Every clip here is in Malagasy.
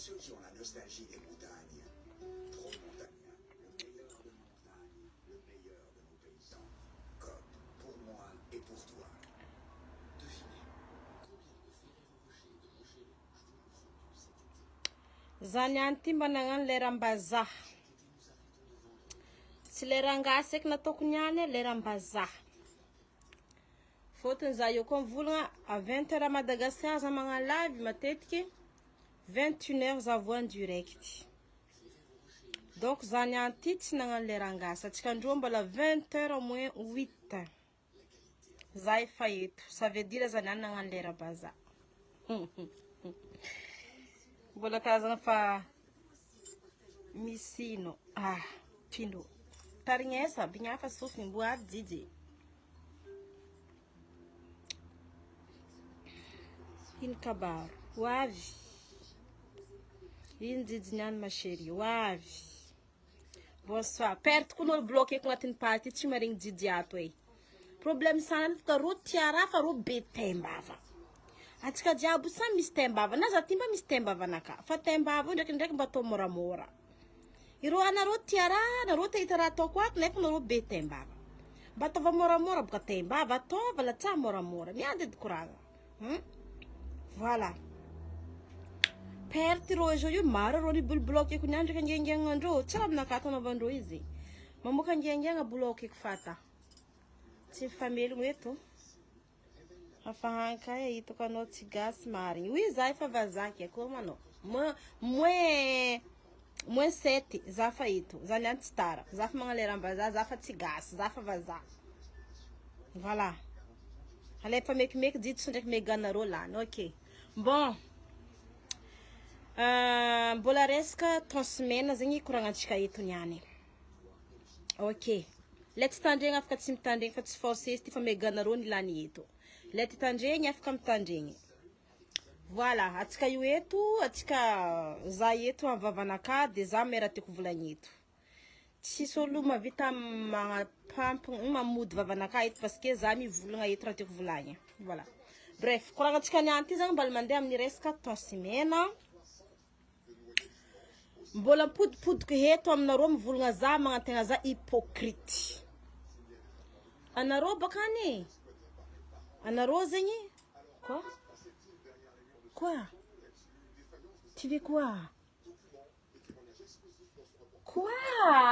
ceux qui ont la nostalgie des montagnes. Trop montagnard, le meilleur de nos montagnes, le meilleur de nos paysans. Comme pour moi et pour toi. Devinez, combien de Ferrero Rocher de mon chéri je vous ai vendu cet été? Zanyanti manangan lerambazah. Si lerangasek na tokunyane lerambazah. Fotony za io koa mivolagna à 20h à Madagascar za magna live matetiky 21h za voa en direct. Donc zany anty tsy nagnano lerangasa atsika andro mbola 20h au moins 8. Za efa eto. Ça veut dire zany any nagnano lerabaza. Mbola karazagna fa misino. Ah, pino. Tarignesa, binhafa sofny mboa jiji. Ino kabaro, wavy. Ino jijiniany ma chérie, wavy. Bonsoir. Perto kunol bloqué ko atin party tsy maregny jiji ato ai. Problème sana ka ro tiara fa ro betembava. Atsika jiaby sa misy tembava, na za timba misy tembava naka. Fa tembava ndraiky mba to moramora. Iro anaro tiara, naro tahita raha ataoko ato nefa naro betembava. Mba tova moramora boka tembava tova la tsa moramora. Miady koragna. Voilà. Perty ro izo io maro ro ni bloqué ko nyandra ka ngengeng andro. Tsara aminaka navandro izy. Mamoka ngengeng bloqué ko fata. Tsy famelo eto. Afahanka ito kanao tsy gas marigny. Oui, za efa vazaka ako mano. Moins 7 za fa ito. Za niany tsy tara. Za fa magnaleramba za fa tsy gas, za fa vaza. Voilà. Alefa mekimeky jitso ndraiky meganarô lany. OK. Bon. Mbola resaka 3 semaines zegny koragnantsika eto niany. OK. Let's tandregna afaka tsy mitandregny fa tsy forcer izy ty fa meganarô ny lany eto. Lety tandregny afaka mitandregny. Voilà, atsika io eto, atsika za eto avavanaka de za mera tiako volagny eto. Tsisy olo mavita mamody vavanaka eto parce que za mivolagna eto raha tiako volagny. Voilà. Bref, koragnantsika niany ty zagny mbala mandeha amin'ny resaka 3 semaines. Mbola mpodipodiko heto aminarô mivolagna za magnategna za hypocrite. Anarô bakany? Anarô zegny? Quoi? Quoi? Tu veux quoi? Quoi?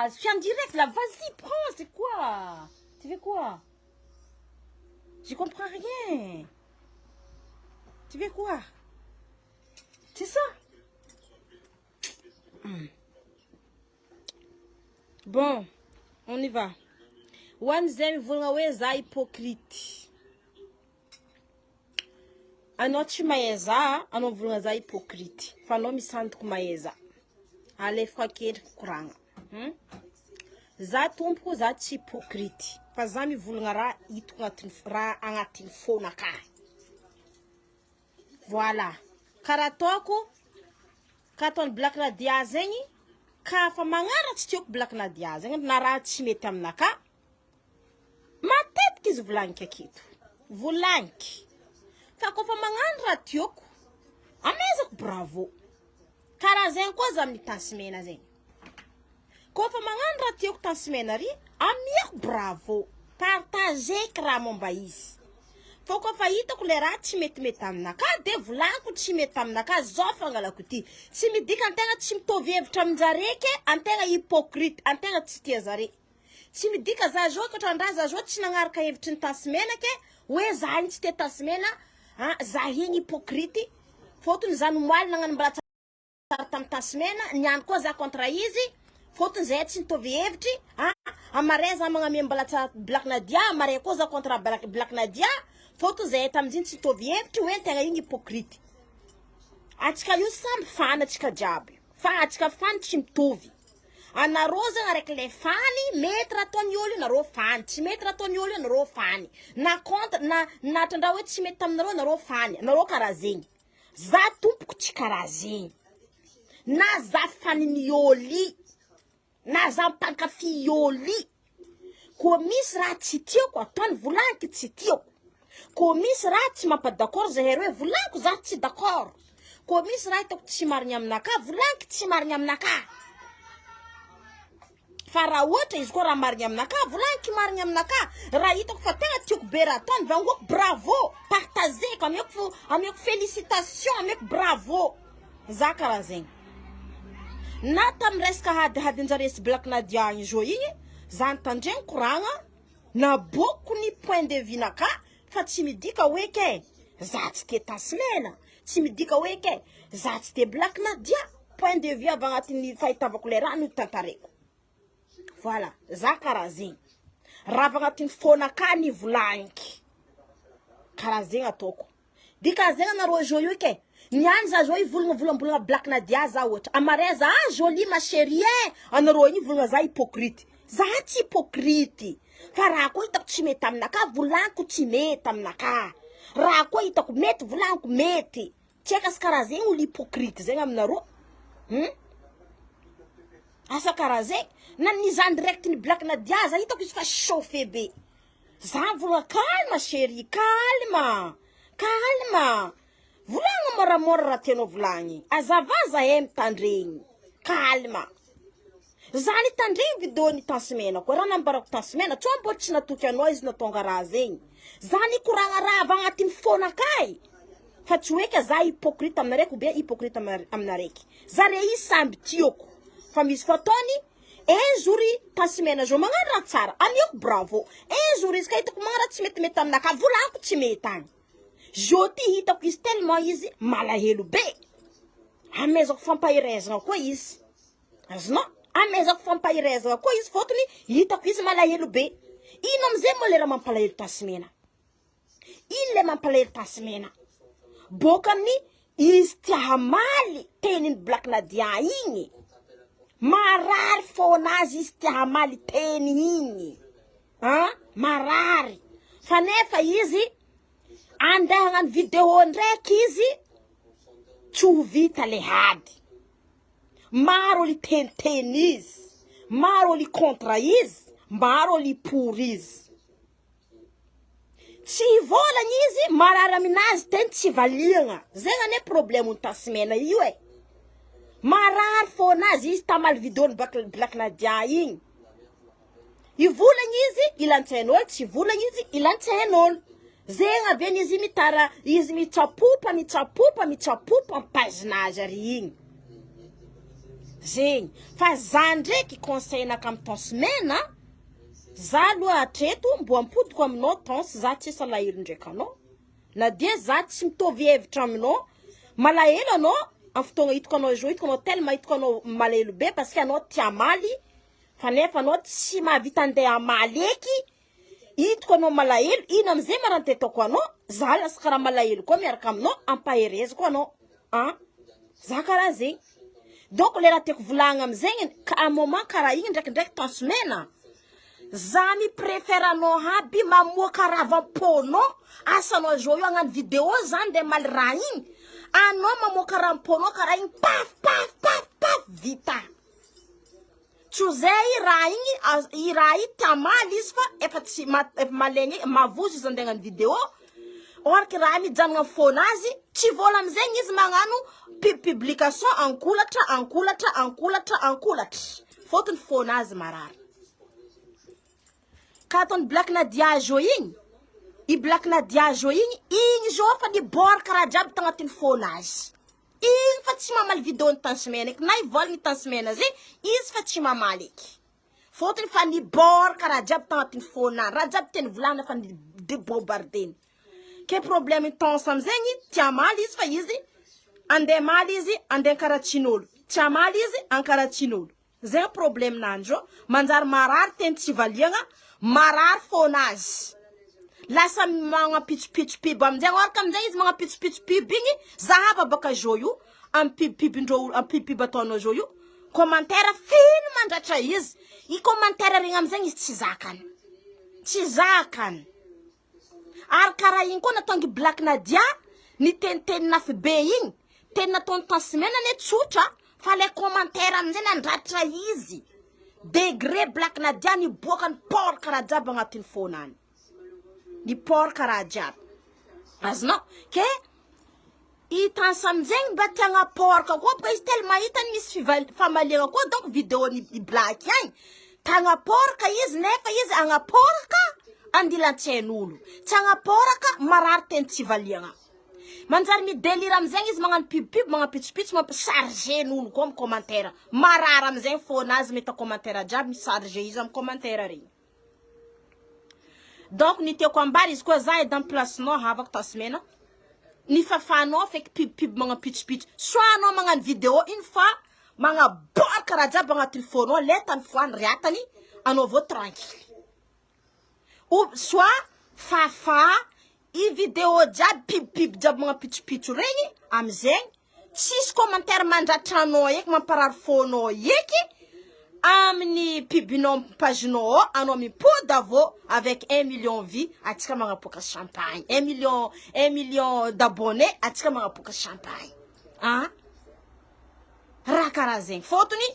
Je suis en direct là, vas-y, prends, c'est quoi? Tu veux quoi? Je comprends rien. Tu veux quoi? C'est ça? Bon, on y va. One zem vulgawe za hypocrite. Anao tsy maeza, anao vulgna za hypocrite. Fa anao misandoka maeza. Alefako akendriky koragna. Za tompoko za tsy hypocrite. Fa za mivulgna raha hitako agnatin'ny fônaka. Voilà. Karaha ataoko, ka ataony Black Nadia zegny, ka fa magnaratsy tiako Black Nadia zegny, na raha tsy mety aminaka. Matetiky izy volagniky aketo. Volagniky. Fa kofa magnano raha tiako, amezako bravo. Karaha zegny koa za amin'ny tansimena zegny. Kofa magnano raha tiako tansimena ry, amiako bravo. Partageko raha momba izy. Fa kofa hitako le raha tsy metimety aminaka, de volagniko tsy mety aminaka, zao fangalako ty. Tsy midika antegna tsy mitovy hevitra aminjareke, antegna hypocrite, antegna tsy tia zare. Tsy midika za zao katrandraha za zao tsy nagnaraka hevitry ny tansimena ke, hoe za igny tsy tia tansimena, za igny hypocrite. Fotony za nomoaly nagnano mbala tsara tamin'ny tansimena, niany koa za contre izy. Fotony zay tsy nitovy hevitry, amare za magnamia mbala tsara Black Nadia, amare koa za contre Black Nadia. Fotony zay tamiziny tsy nitovy hevitry, hoe tegna igny hypocrite. Atsika io samby fana atsika jiaby. Fa atsika fany tsy mitovy. Anarô zegny araiky le fany, mety raha ataony olo narô fany, tsy mety raha ataony olo narô fany. Na contre na trandraha hoe tsy mety aminarô narô fany, narô karaha zegny. Za tompoko tsy karaha zegny. Na za fanin'ny ôly, na za mpankafy ôly. Koa misy raha tsy tiako, ataony volagniky tsy tiako. Koa misy raha tsy mampa d'accord zahay hoe volagniky za tsy d'accord. ko misy raha hitako tsy marigny aminaka volaniko tsy marigny aminaka fa raha ohatra izy koa raha marigny aminaka volaniko marigny aminaka raha hitako fa tegna tiako be raha ataony vangoko bravo partageko ameko félicitation ameko bravo za karaha zegny na tam resaka hadinjare sy Black Nadia igny zo igny za nitandregny koragna na boko ny point de vue naka fa tsy midika hoe ke za tsy te Tasmena tsy midika hoe ke za tsy te Black Nadia point de vue avy agnatin'ny fahitavako le raha no tantareko voilà za karaha zegny raha avy agnatin'ny fônaka ny volaniky karaha zegny ataoko dika zegny anareo zo io ke niany za zo ivolagna Black Nadia za ohatra amare za jolie ma chérie anareo igny volagna za hypocrite za tsy hypocrite fa raha koa hitako tsy mety aminaka volaniko tsy mety aminaka raha koa hitako mety volaniko mety tseka sy karaha zegny olo hypocrite zegny aminareo asa karaha zegny na nizany direct ny Black Nadia za hitako izy fa chauffé be za volagna calme chérie calme volagna moramora raha tianao volagny azavaza mitandregny calme za nitandregny vidéo ny Tasmena koa raha nambarako Tasmena tsao mbola tsy natoky anao izy natonga raha zegny za nikoragna raha avy agnatin'ny fônakay fa tsy hoe ka za hypocrite aminaraiky ou bien hypocrite aminaraiky za re izy samby tiako fa misy fotoany un jour Tasmena zo magnano raha tsara amiako bravo un jour izy ka hitako magnano raha tsy metimety aminaka volaniko tsy mety agny zo ty hitako izy tellement izy malahelo be amezako fampahirezagna koa izy azonao amezako fampahirezagna koa izy fotony hitako izy malahelo be ino amizay moa le raha mampalahelo Tasmena ino le mampalahelo Tasmena boka amin'ny izy tia hamaly tenin'ny Black Nadia igny marary fônazy izy tia hamaly teny igny marary fa nefa izy andeha hagnano vidéo ndraiky izy tsy ho vita le hady maro olo teniteny izy maro olo contre izy maro olo pour izy tsy volagny izy marary aminazy teny tsy valiagna zegny ane problème ny Tasmena io marary fônazy izy tamaly vidéo ny Black Nadia igny ivolagny izy ilantsain'olo tsy volagny izy ilantsain'olo zegny abeny izy mitara izy mitsapopa paginage ary igny zegny fa za ndraiky conseil-naka amin'ny Tasmena za aloha hatreto mbo ampodiko aminao tans za tsy salahelo ndraiky anao na dia za tsy mitovy hevitra aminao malahelo anao amin'ny fotoagna hitako anao zo hitako anao tellement hitako anao malahelo be parce que anao tia maly fa nefa anao tsy mahavita andeha amaly eky hitako anao malahelo ino amizay marantetako anao za lasa karaha malahelo koa miaraka aminao ampaherezako anao za karaha zegny donc le raha tiako volagna amizegny ka a moment karaha igny ndraikindraiky Tasmena za miprefera anao aby mamoaka raha vampônao asanao zo io agnano vidéo zany de maly raha igny anao mamoaka raha ampônao karaha igny paf vita tsy zay raha igny i raha ity tamaly izy fa efa tsy malegny mavozo izy andeha agnano vidéo orky raha mijanona amin'ny fônazy tsy vola amizegny izy magnano publication ankolatra fotony fônazy marary ka ataony Black Nadia zo igny i Black Nadia zo igny zo fa ny borka raha jiaby tagnatin'ny fônazy igny fa tsy mamaly vidéo ny Tasmena eky na ivoly ny Tasmena zegny izy fa tsy mamaly eky fotony fa ny borka raha jiaby tagnatin'ny fônazy raha jiaby teny volana fa ny débobardeny ke problème tans amizegny tia maly izy fa izy andeha maly izy andeha karatsin'olo tia maly izy ankaratsin'olo zegny problème nanjo manjary marary teny tsy valiagna marary fônazy lasa magnapitsopitso pibo amizay oraka amizay izy magnapitsopitso pibo igny zahava baka zo io ampipibo ataonao zo io commentaire fino mandratra izy i commentaire regny amizay izy tsy zakany ary karaha igny koa natongy Black Nadia ny teniteny nafy be igny teny nataony Tasmena ne tsotra fa le commentaire amizay nandratra izy degré Black Nadia ny boaka ny porka raha jiaby agnatin'ny fônany ny porka raha jiaby azonao ke Itansamzeng batanga porka ko pa istel maitan mis famalianga ko donc video ni black yan. Tanga porka is nefa is anga porka andila chenulu. Tanga porka mararten tivalianga. Manjari mi deliram zeng is mangan pip mga pitch ma charger nulu comme commentaire. Mararam zeng fonaz meta commentaire jab mi charger isam commentaire ri. Donc ni te kwambari is ko zai dan place no havak tasmena. Ni fafano fek pip mga pitch. Soit no mga video une fois mga porka raja mga telefono letan fwan riatani anovo tranquille. Ou soit fafa i video jab pip jab mga pitch rengi amzeng 6 commentaire mandratrano yek mamparar fono yeki amni pibino pagino anomi po davo avec 1 million vie atika mga poka champagne 1 million d'abonnés atika mga poka champagne ah rakarazeng foto ni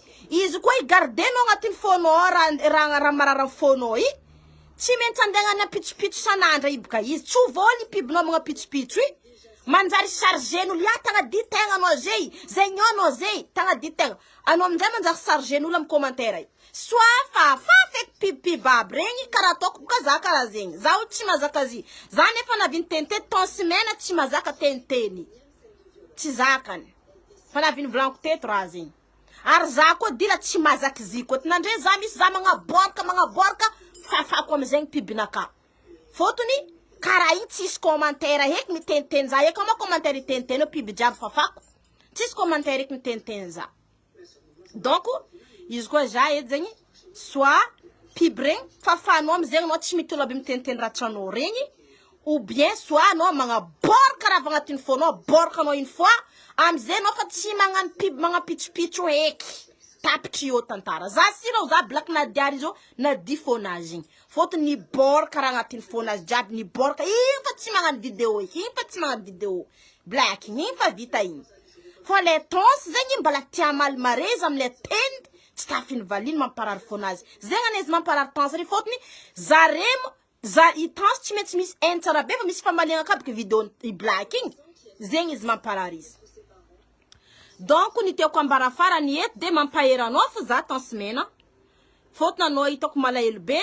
izu koy gardeno ngatin fono ramarara fono yi si mentandanga na pitch sanandra ibka is chuvoli pibno mga pitch manjari charger no lia tanga ditenga no zey zenyono zey tanga ditenga ano mzee manjari charger no lam commentaire soit fa fek pip babrengi karatok kazaka razeng za uchima zakazi za nefa na vintente ton semana chima zaka tenteni tizakan fana vin blanco tetrazing arzako dila chima zakziko tinandre zamis za mga borka fafa comme zeng pibinaka foto ni kara intis commentaire hek mi tentenza ye como commentaire tenteno pibijab fafa tis commentaire hek mi tentenza donc isgo ja edzeng soit pibren fafa no zeng no chimitolo bim tenten ratano rengi ou bien soit no manga borka ravanga tin fono borka no une fois am zeno fatsi mangan pib manga pitch hek taptio tantara za sira za black na diarizo na difonagem foto ni bor karanga telefonage jab ni bor ka mangan video black ni fa vita in fo le tons zengi mbala tiamal marez am le tend stafin valin man parar fonage zenganes man parar tons ri foto ni zarem za I tons chimet mis entara be mis famalinga kap ke video I blacking zengis man pararis. Donc ni te kwambara fara ni et de mampaera no fuza tan semana fotna no itok mala elbe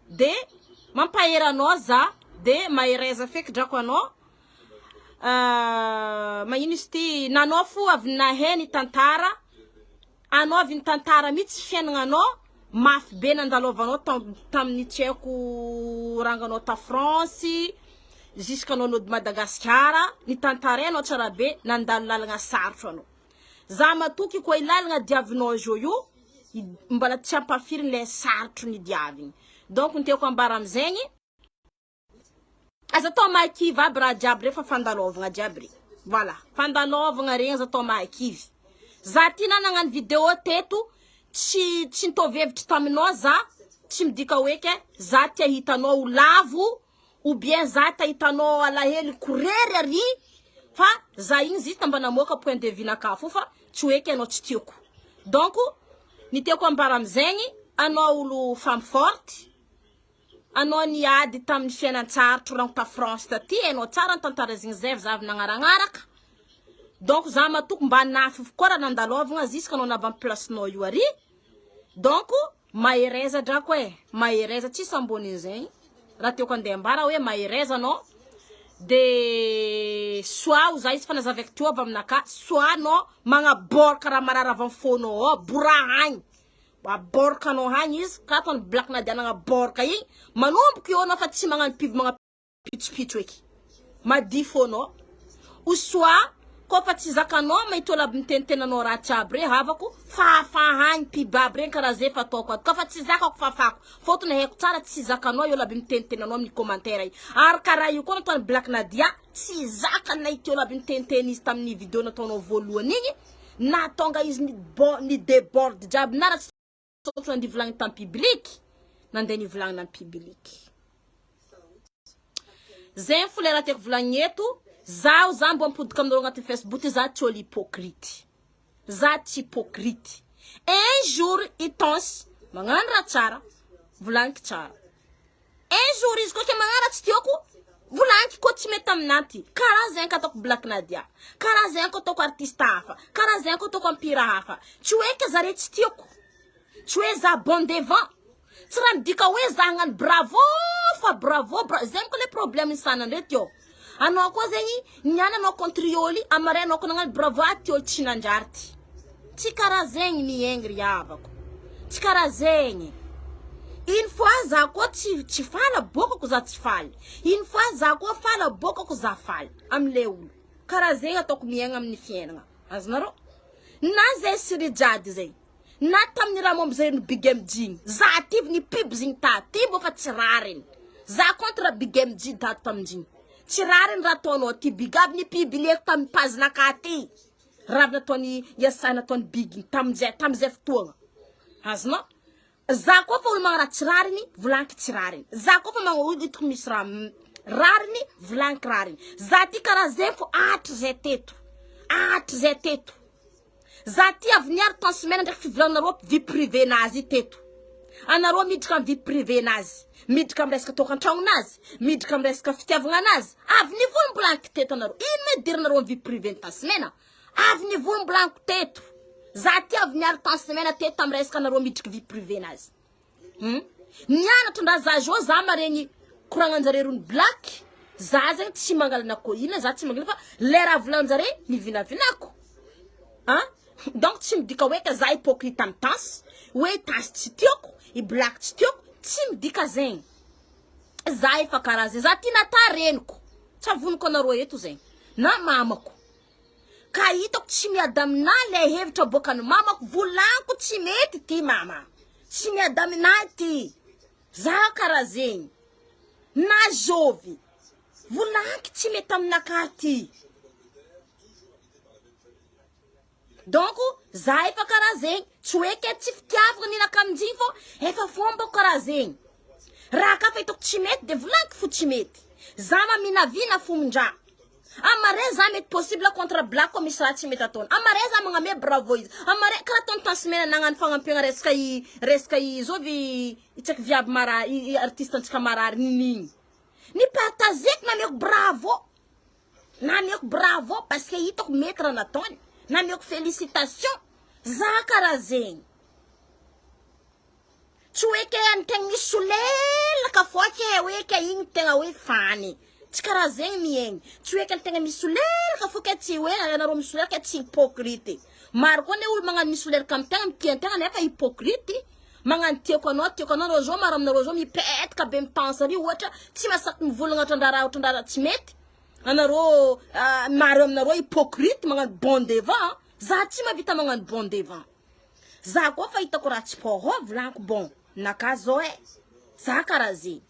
de mampaera no za de maireza fek jakwa no mayinisti nanofu avna heni tantara ano avin tantara mitsi fienanga no maf be nandalova no tam ni tcheku ranga no ta France jusqu'à no de Madagascar ni tantare no tsara be nandalala sartro no zama tuki ko ilalanga diavno joyo mbala tchapa fir le sartro ni diavin donc nte ko mbaram zengi asa to ma ki va bra jabre fa fandalova jabre voilà fandalova ngarenza to ma ki zatina nangan video tetu chi to vevt taminoza chimdika weke zatia hitano ulavu ou bien zata hitano ala heli kurereri fa zain zita mbana moka point de vue na kafufa chueke no chitioko donc nite ko mbaram zengi ano ulu femme forte ano ni adi tam fiena tsartro lang ta France ta ti eno tsara tantara zingzev zav nangarangaraka donc zama tuk mba nafu kora nandalovanga ziska no na ban place no yuari donc maireza drakwe maireza chisamboni zengi ratio kwande mbara we maireza no de soit usais fanas avec toi vamnaka soit no manga borka ramarara van fono burahan ba borka no hanis katon black na dana borka yi manom ki ona fati manga pib manga pitweki ma difono ou soit ko fati zakano mai tola bintentena no rachabre havako fa han pibabre karaze fatoko ko fati zakako fafako foto na hekutara tsizakano yo la bintentena no mi commentaire ar karayu ko ton black na dia tsizakana itola bintenteni stam ni video na tono volu nini na tonga is ni debord jab na so ndi vlang tam public na ndeni vlang na public zen fulera tek vlanyetu zao zambo mpud kamdo ngati Facebook za choli hypocrite za hypocrite un jour itons mangandra chara vulank chara un jour isko ke mangara tioku vulank ko timeta taminanty karaha zegny ka ataoko Black Nadia, karaha zegny ko ataoko artiste hafa, karaha zegny ko ataoko ampira hafa. Tsy hoe ka zare tsy tiako, tsy hoe za bon devant, tsy raha midika hoe za hagnano bravo fa bravo zegny ko le problème sanany reto io. Anao koa zegny niany anao contre ôly amare anao ko nagnano bravo aty ôly tsy nanjarty. Tsy karaha zegny miaigny ry havako, tsy karaha zegny. Une fois za koa tsy fala bokako za tsy faly, une fois za koa fala bokako za faly amle olo. Karaha zegny ataoko miaigna amin'ny fiainana. Azonareo? Na zay siri jady zay, na tamin'ny raha momba zay ny Big MG, za tivy ny piby zigny ta tibo fa tsy rariny. Za contre Big MG dato tamin'igny. Tsy rariny raha ataonao ty Big avy ny piby leko tamin'ny pazina ka ty. Raha nataony iasana ataony Big tamin'izay fotoagna. Azonao? Za koa fa olo magna raha tsy rariny, volanky tsy rariny. Za koa fa magna olo itako misy raha rariny, volanky rariny. Za ty karaha zay fo atry zay teto. Atry zay teto. Za ty avy niary tansimena ndraiky fivolanareo vie privé nazy teto. Anareo miditra amin'ny vie privé nazy, miditra amin'ny resaka tokantragnonazy, miditra amin'ny resaka fitiavagnazy. Avy nivono blanky teto anareo. Ino me diranareo vie privé ny tansimena? Avy nivono blanky teto. Za ty avy niary tansimena teto amin'ny resaka anareo miditra vie privé nazy. Nianatra ndraha za jo za maregny koragnanjare rony Black. Za zegny tsy mangalana ko ina, za tsy mangalana fa le raha volanjare ny vinavinako. Donc tsy midika hoe ka za hypocrite amin'ny tansy, hoe tansy tsy tiako, i Black tsy tiako, tsy midika zegny. Za efa karaha zegny, za ty nata reniko, tsy avoniko anareo eto zegny, na mamako. Ka hitako tsy miady amina le hevitra bokany mamako, volanko tsy mety ty mama. Tsy miady amina ty. Za karaha zegny. Na jovy. Volanky tsy mety aminaka ty. Donc, za efa karaha zegny, tsy hoe ke tsy fitiavagna ninaka amin'izigny fô, efa fomba karaha zegny. Raha ka fa hitako tsy mety, de volanky fo tsy mety. Za maminavina fomondra. Amare za mety possible contre Black ko misy raha tsy mety ataony. Amare za magname bravo izy. Amare karaha ataony tansimena nagnano fagnampiagna resaka zovy itsaky viaby marary, artiste antsika marary ninigny. Ni partageko nameko bravo. Nameko bravo parce que hitako mety raha nataony. Nameko félicitation. Za karaha zegny. Tsy hoe ke antegna misy solelaka fô ke hoe ke igny tegna hoe fany. Tsy karaha zegny miaigny. Tsy hoe ke antegna misy solelaka fô ke tsy hoe anareo misy solelaka tsy hypocrite. Maro koa ne olo magnano misy solelaka amin'ny tegna mitia-tegna nefa hypocrite. Magnano tiako anao rô zo maro aminareo zo mipetaka be mipense ry ohatra tsy masaky mivolagna ohatran-draha tsy mety. Anareo maro aminareo hypocrite magnano bon devant. Za tsy mavita magnano bon devant. Za koa fa hitako raha tsy pôho volanko bon. Naka zao za karaha zegny.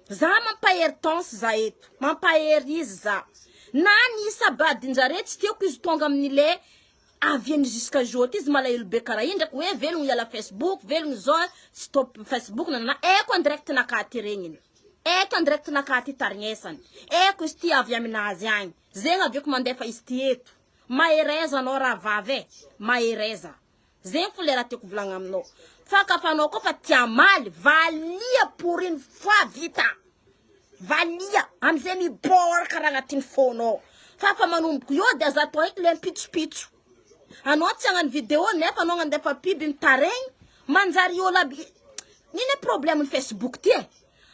Za mampahery tanse za eto. Mampahery izy za. Na nisa badinjare tsy tiako izy tonga amin'ile aviany jusqu'à jour izy malahelo be karaha iny ndraiky hoe velogno iala Facebook, velogno zao stop Facebook nanana. Eko en direct nakaty regniny. Eko en direct nakaty tarignesany. Eko izy ty avy aminazy agny. Zegny aviako mandefa izy ty eto. Mahereza anao raha vavy mahereza. Zegny fo le raha tiako volagna aminao. Fa ka fa anao koa fa tia maly, valia pour une fois vita. Valia, amizay miboraka raha agnatin'ny fônao. Fa manomboka io de aza atao eky le mpitsopitso. Anao tsy hagnano vidéo nefa anao nandefa piby mitaregny, manjary ôlo aby. Nino e problème ny Facebook ty e?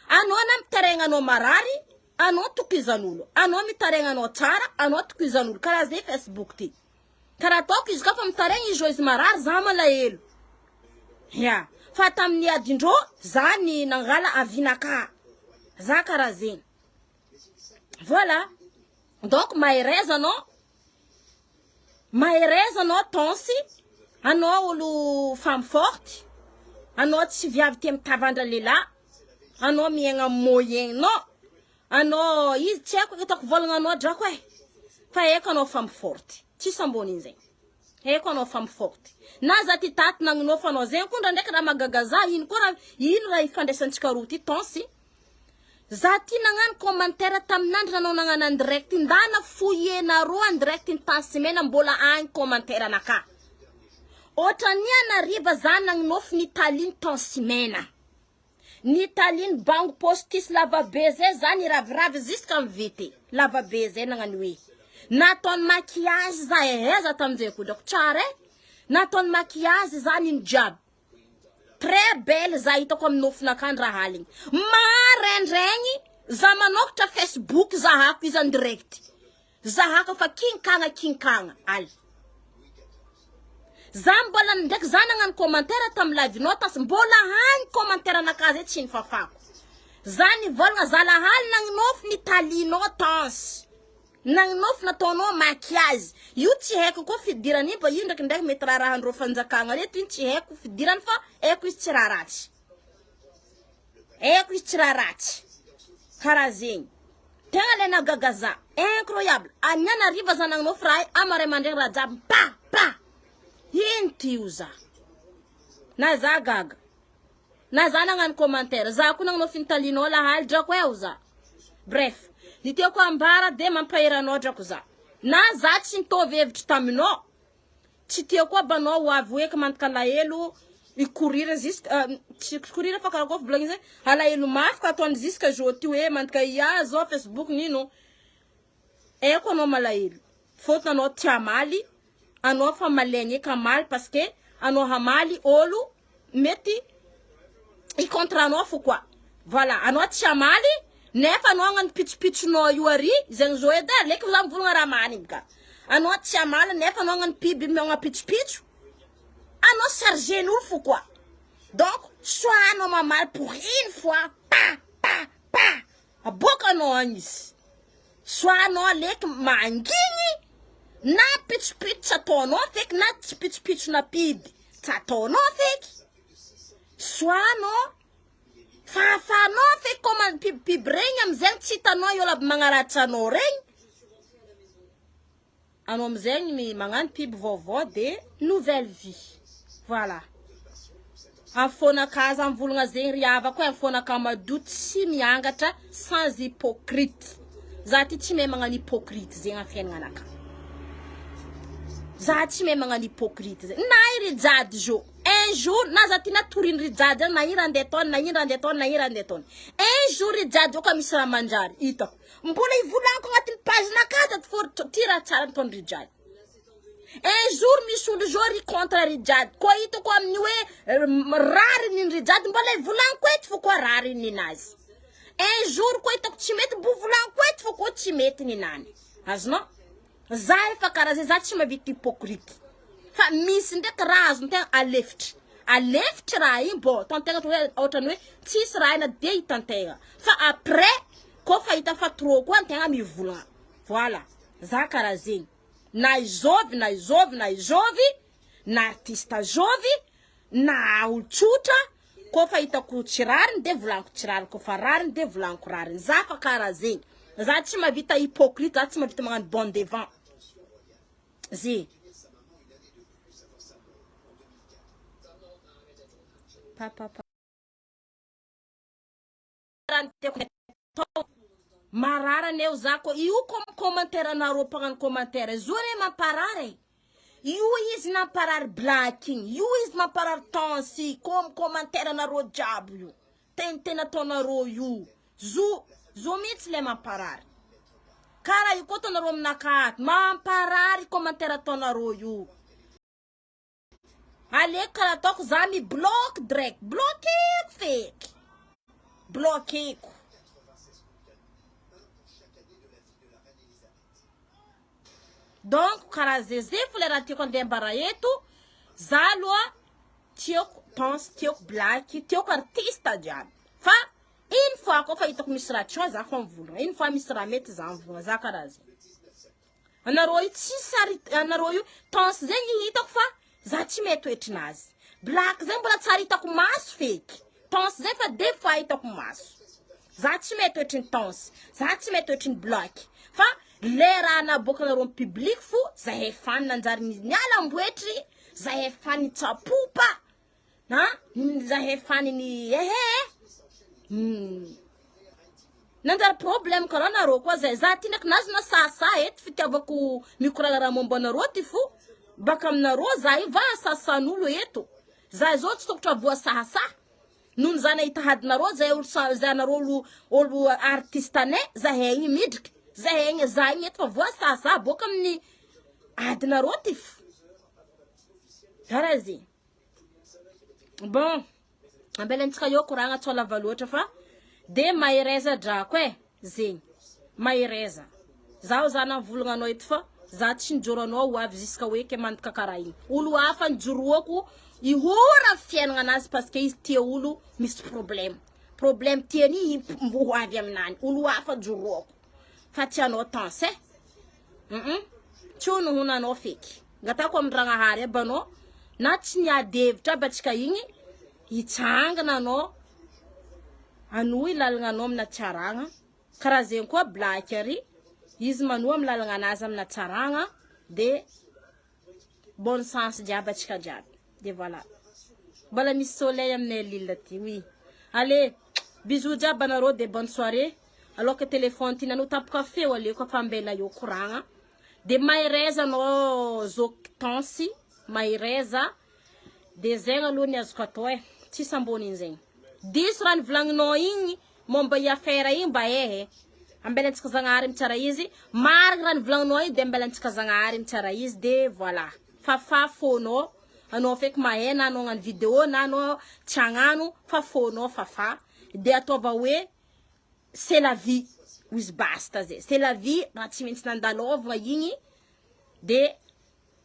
Anao na mitaregny anao marary, anao tokisan'olo. Anao mitaregny anao tsara, anao tokisan'olo. Karaha zay Facebook ty. Karaha ataoko izy ka fa mitaregny izy izy marary, za malahelo. Ya, fa tamin'ny adindrô, za ny nangala avinaka. Za karaha zegny. Voilà. Donc, mahereza anao tansy, anao olo femme forte, anao tsy viavy tia mitavandra lehilahy, anao miaigna moyen, non. Anao, izy tsy haiko hitako volagna anao drako e. Fa eko anao femme forte. Tsy samboniny zegny. Eko anao femme forte. Na za ty taty nagnanao fa anao zegny kondra ndraiky raha magagaza, ino raha ifandraisantsika roa ty tansy. Za ty nagnano commentaire taminandro nanao nagnano en direct ndana foyenareo en direct ny tansimena mbola agny commentaire anaka. Ohatra ny anariva za nagnanao finitaliany tansimena. Ny taliny bango postis lavabe zay zany raviravy jusqu'à vity. Lavabe zay nagnano hoe. Nataony maquillage zay za tamin'izay kodako tsara e. Nataony maquillage zany iny jiaby. Très belle za hitako amin'ny nofinakany raha haligny. Maraindraigny za manokatra Facebook zahako izy en direct. Zahako fa kinkagna ali. Za mbola ndraiky za nagnano commentaire tamin'ny live notas mbola hany commentaire nakazy tsy nifafako. Za nivolagna zalahaly nagnofy ny talinao tanse. Nagnofy nataonao maquillage. Io tsy haiko koa fidirany ba io ndraiky mety raha andro fanjakagna reto io tsy haiko fidirany fa eko izy tsy raha ratsy. Eko izy tsy raha ratsy. Karaha zegny. Tegna le nagagaza. Incroyable. Aniana riva za nagnofy raha amare mandregny raha jiaby pa. Ino za? Na za gaga. Na za nagnano commentaire. Za ko nagnofy ny talinao lahaly drako eo za. Bref. Ny tiako ambara de mampaheranao drako za. Na za tsy nitovy hevitry taminao. Tsy tiako abanao ho avy hoe mandaka lahelo ikorira jusqu'à tsy korira fa karaha koa volagny zay alahelo mafy ka ataony jusqu'à aujourd'hui hoe mandaka ia zao Facebook nino. Eko anao malahelo. Fôtony anao tia maly. Anao fa malegny ka maly parce que anao hamaly olo mety i contranao fo quoi. Voilà, anao tia maly nefa anao agnano pitso-pitsonao io ary zegny zo eda leky za mivolagna raha marigny ka. Anao tia maly nefa anao agnano piby miagna pitso-pitso. Anao chargen'olo fo quoi. Donc, soit anao mamaly pour une fois, pa. Aboka anao agnis. Soit anao leky mangigny na pitso-pitso ataonao feky na tsy pitso-pitso na piby tsy ataonao feky. Soit anao fafanao feky comme piby regny amizegny tsy hitanao io laby magnaratsy anao regny. Anao amizegny magnano piby vaovao de nouvelle vie. Voilà. Afonaka za mivolagna zegny riavako hoe afonaka madio tsy miangatra sans hypocrite. Za ty tsy mahay magnano hypocrite zegny amin'ny fiaignanaka. Za tsy mahay magnano hypocrite zegny. Na iry jady jo. Un jour na za ty natoriny ry jady na ira andetony. Un jour ry jady ka misy raha manjary hitako. Mbola ivolaniko agnatin'ny page nakata for tira tsara nataony ry jady. Un jour misy olo jo ry contre ry jady. Ko hitako amin'ny hoe rary ny ry jady mbola ivolaniko eto fo koa rary ninazy. Un jour ko hitako tsy mety bovolaniko eto fo koa tsy mety ninany. Azonao? Za efa karaha zay za tsy mavita hypocrite. Fa misy ndraiky raha azontegna alefitry. Alefitry raha iny bo tantegna ohatrany hoe tsisy raha ina de hitantegna. Fa après ko fa hita fa trop koa antegna mivolagna. Voilà. Za karaha zegny. Na izovy, na artista zovy, na olotsotra, ko fa hitako tsy rariny de volaniko tsy rariny, ko fa rariny de volaniko rariny. Za fa karaha zegny. Za tsy mavita hypocrite, za tsy mavita magnano bon devant. Zé. Papa. Marara neo zako io commentaire narô pagnano commentaire zore mamparare io izy namparary blacking io izy mamparary tansi comme commentaire narô jiaby io tena ataonarô io zo mihitsy le mamparary karaha io koa ataonarô aminakato mamparary commentaire ataonarô io aleko karaha ataoko za mi block direct blockeko feky blockeko. Donc, karaha zezé folera tiako andeha ambara eto, za aloha tiako pense, tiako black, tiako artiste jiaby. Fa une fois ko fa hitako misy raha tsao za fa mivolagna. Une fois misy raha mety za mivolagna za karaha zay. Anarô io tsy sary anarô io pense zegny hitako fa za tsy mety oetrinazy. Black zegny mbola tsara hitako maso feky. Pense zegny fa des fois hitako maso. Za tsy mety oetriny pense, za tsy mety oetriny black. Fa le raha naboakanarô amin'ny public fo, zahay fany nanjary nialamboetry, zahay fany tsapopa, zahay fany ny nanjary problème karaha narô koa zay. Za ty ndraiky nazo na sasa eto fitiavako mikoragna raha momba anarô ty fo, baka aminarô za io va sasan'olo eto. Za zao tsy tokotra voasasa. nun zana itahadinareo zanareo olo artistane zahegny midriky zahegny zagny eto fa voasasa boka amin'ny adinareo ty karaha zegny. Bon ambelantsika eo koragna tsy lava loatra fa de mahereza drako zegny mahereza zaho zana volagna anao eto fa za tsy njoro anao ho avy ziska hoe ke mandaka karaha igny olo hafa njoroako ihora fiainagna anazy parce que izy tia olo misy problème tiany mbo avy aminany olo hafa njoroako fa tianao tanse tsono honanao feky ngatako amin-dragnahary aby anao na tsy niadevitra aby atsika igny hitsangana anao anohy lalagna anao amina tsaragna karaha zegny koa black ary izy manohy amin'ny lalagna anazy amina tsaragna de bon sens jiaby atsika jiaby de voilà mbola misy soleil aminay lila ty oui allez bisous jiaby anareo de bonne soirée alors que téléphone ty nano tapaka feo aleko fa ambela eo koragna de mahereza anao zokitansi mahereza de zegny aloha ny azoko atao tsisy ambony zegny diso raha nivolaninao igny momba i affaire igny mba ambelantsika zagnahary mitsara izy marigny raha nivolaninao igny de ambelantsika zagnahary mitsara izy de voilà fa fonao anao feky mahay na anao agnano vidéo na anao tsy agnano fa fonao fa de ataova hoe c'est la vie wizy basta zay c'est la vie raha tsy maintsy nandalovagna igny de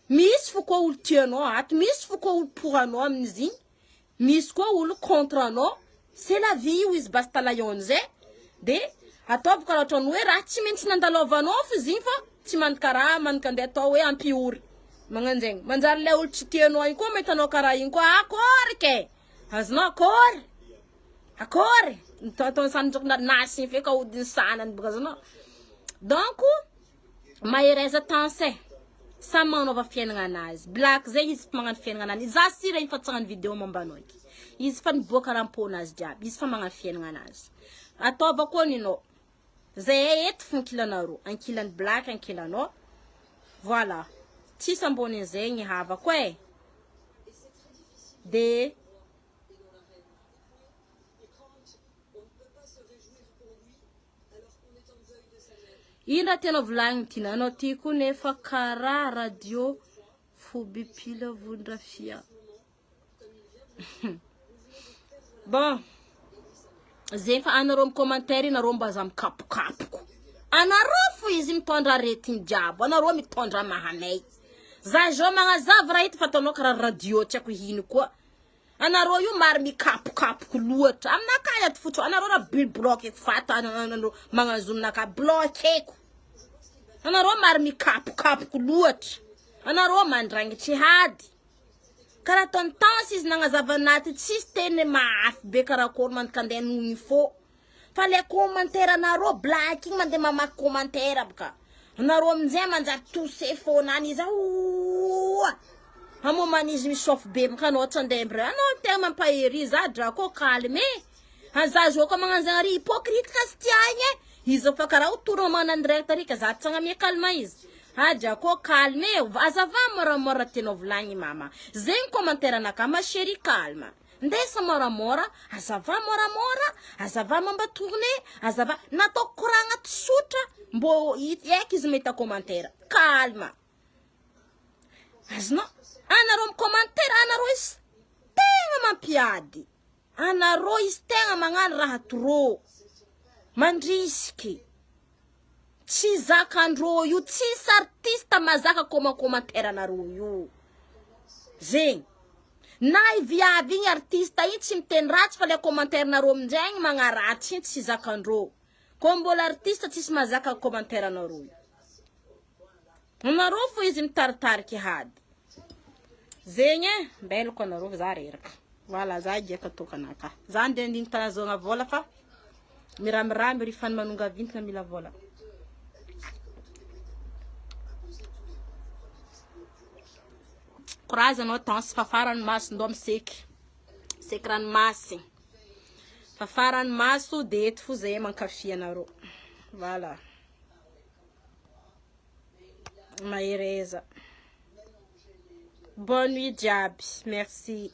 misy fo koa olo tianao ato misy fo koa olo pour anao amin'izy igny misy koa olo contre anao c'est la vie wizy basta layon zay de ataova karaha ohatrany hoe raha tsy maintsy nandalovanao fo izy igny fa tsy mandaka raha mandaka andeha atao hoe ampiory magnano zegny manjary le olo tsy tianao igny koa metanao karaha igny koa akory ke azonao akory atao sandraky nasiny feky ahodiny sanany boka zanao donc mahereza tanse samy magnanova fiainagna anazy black zegny izy magnano fiainagna anazy za sira igny fa tsy hagnano vidéo mombanao iky izy fa niboaka rampônazy jiaby izy fa magnano fiainagna anazy ataova koa ninao zay eto fo ankilanareo ankilany black ankilanao voilà tsisy ambony zegny havako de ina tena volagny ty nanao ty koa nefa karaha radio fobipila vondrafia bon zegny fa anareo amin'ny commentaire nareo mba za mikapokapoko anareo fo izy mitondra aretigny jiaby anareo mitondra mahamay za jo magnazava raha ito fa ataonao karaha radio tsy haiko hino koa anareo io mary mikapokapoko loatra aminakahy ato fotsy anareo raha bloqué fata anareo magnazonaka bloquéko anareo mary mikapokapoko loatra anareo mandrangitry hady karaha ataony tansy izy nagnazava naty tsisy teny maafy be karakory mandika andeha nohony fô fa le commentaire anareo black igny mandeha mamaky commentaire boka anareo amin'izay manjary touché fônany izy amomany izy misôfo be boka anao tsy andeha mbre anao tegna mampahery za drako calme aza zo koa magnano zegny ary hypocrite ka sy tiagny izy fa karaha otorona magnano direct arika za tsy agnamia calme izy drako calme azava moramora tianao volagny mama zegny commentaire anaka ma chéri calme ndesa moramora azava moramora azava mamba tourné azava natao koragna tsotra mbo eky izy meta commentaire calme azno anareo commentaire anareo izy tegna mampiady anareo izy tegna magnano raha trop mandrisiky tsy zakandreo io tsisy artiste mazaka commentaire anareo io zegny na viavy igny artiste igny tsy miteny ratsy fa le commentaire nareo aminjay igny magnaratsy igny tsy zakandreo ko mbola artiste tsisy mazaka commentaire anareo io anareo fo izy mitaritariky hady zegny mbelako anareo za reraka voilà za diaka tokanaka za ndeha ndigny tanazogna vola fa miramiramy ry fany manonga vintana mila vola courage anao tansy fa farany maso ndo miseky ranomasy fa farany maso de eto fo zay mankafy anareo voilà mahereza bonne nuit diaby merci